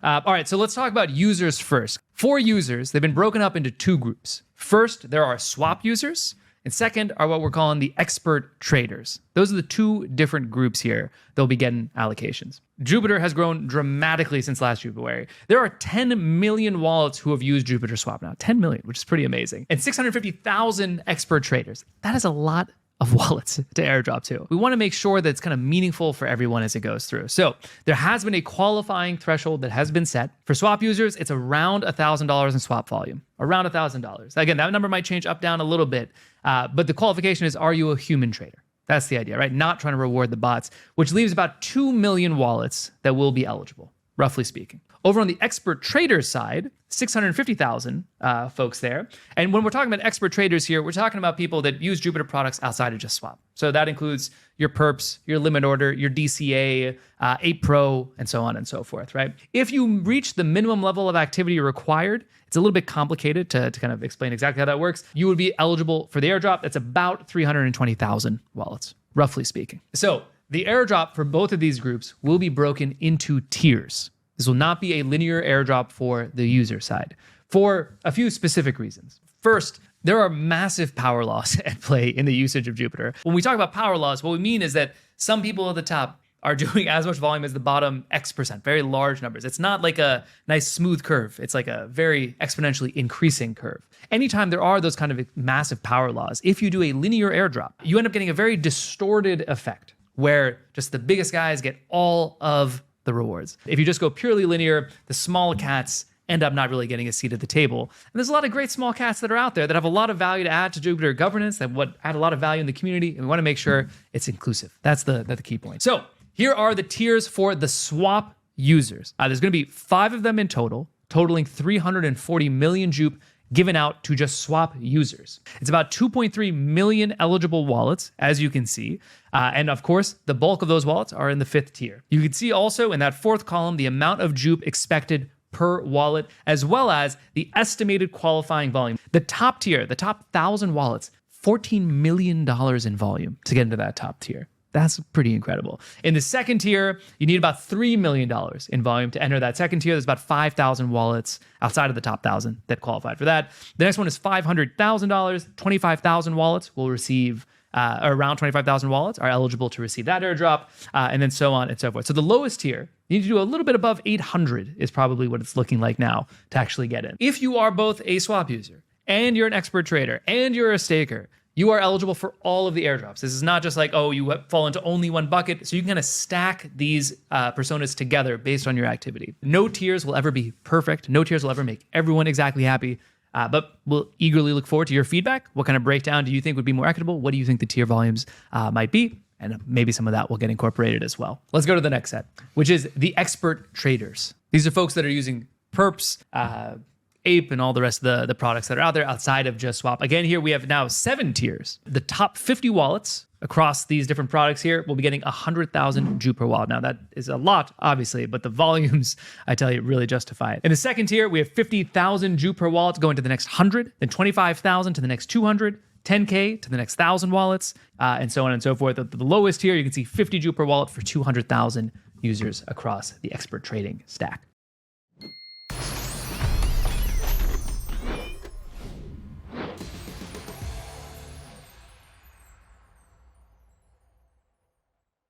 All right, so let's talk about users first. For users, they've been broken up into two groups. First, there are swap users, and second are what we're calling the expert traders. Those are the two different groups here they'll be getting allocations. Jupiter has grown dramatically since last February. There are 10 million wallets who have used Jupiter Swap now, 10 million, which is pretty amazing, and 650,000 expert traders. That is a lot of wallets to airdrop to. We want to make sure that it's kind of meaningful for everyone as it goes through. So there has been a qualifying threshold that has been set. For swap users, it's around $1,000 in swap volume, around $1,000. Again, that number might change up, down a little bit, but the qualification is, are you a human trader? That's the idea, right? Not trying to reward the bots, which leaves about 2 million wallets that will be eligible, roughly speaking. Over on the expert traders side, 650,000 folks there. And when we're talking about expert traders here, we're talking about people that use Jupiter products outside of just swap. So that includes your perps, your limit order, your DCA, 8 Pro, and so on and so forth, right? If you reach the minimum level of activity required, it's a little bit complicated to kind of explain exactly how that works. You would be eligible for the airdrop. That's about 320,000 wallets, roughly speaking. So the airdrop for both of these groups will be broken into tiers. This will not be a linear airdrop for the user side for a few specific reasons. First, there are massive power laws at play in the usage of Jupiter. When we talk about power laws, what we mean is that some people at the top are doing as much volume as the bottom X%, very large numbers. It's not like a nice smooth curve. It's like a very exponentially increasing curve. Anytime there are those kind of massive power laws, if you do a linear airdrop, you end up getting a very distorted effect where just the biggest guys get all of the rewards. If you just go purely linear, the small cats end up not really getting a seat at the table. And there's a lot of great small cats that are out there that have a lot of value to add to Jupiter governance, that would add a lot of value in the community, and we want to make sure it's inclusive. That's the key point. So here are the tiers for the swap users. There's going to be 5 of them in total, totaling 340 million Jupe given out to just swap users. It's about 2.3 million eligible wallets, as you can see. And of course, the bulk of those wallets are in the 5th tier. You can see also in that 4th column the amount of Jupe expected per wallet, as well as the estimated qualifying volume. The top tier, the top 1,000 wallets, $14 million in volume to get into that top tier. That's pretty incredible. In the 2nd tier, you need about $3 million in volume to enter that 2nd tier. There's about 5,000 wallets outside of the top 1,000 that qualified for that. The next one is $500,000. 25,000 wallets will receive, around 25,000 wallets are eligible to receive that airdrop, and then so on and so forth. So the lowest tier, you need to do a little bit above 800 is probably what it's looking like now to actually get in. If you are both a swap user and you're an expert trader and you're a staker, you are eligible for all of the airdrops. This is not just like, oh, you fall into only one bucket. So you can kind of stack these personas together based on your activity. No tiers will ever be perfect. No tiers will ever make everyone exactly happy. But we'll eagerly look forward to your feedback. What kind of breakdown do you think would be more equitable? What do you think the tier volumes might be? And maybe some of that will get incorporated as well. Let's go to the next set, which is the expert traders. These are folks that are using perps, Ape, and all the rest of the products that are out there outside of just swap. Again, here we have now 7 tiers. The top 50 wallets across these different products here will be getting 100,000 Jupe per wallet. Now that is a lot, obviously, but the volumes, I tell you, really justify it. In the 2nd tier, we have 50,000 Jupe per wallet going to the next 100, then 25,000 to the next 200, 10K to the next 1,000 wallets, and so on and so forth. At the lowest tier, you can see 50 Jupe per wallet for 200,000 users across the expert trading stack.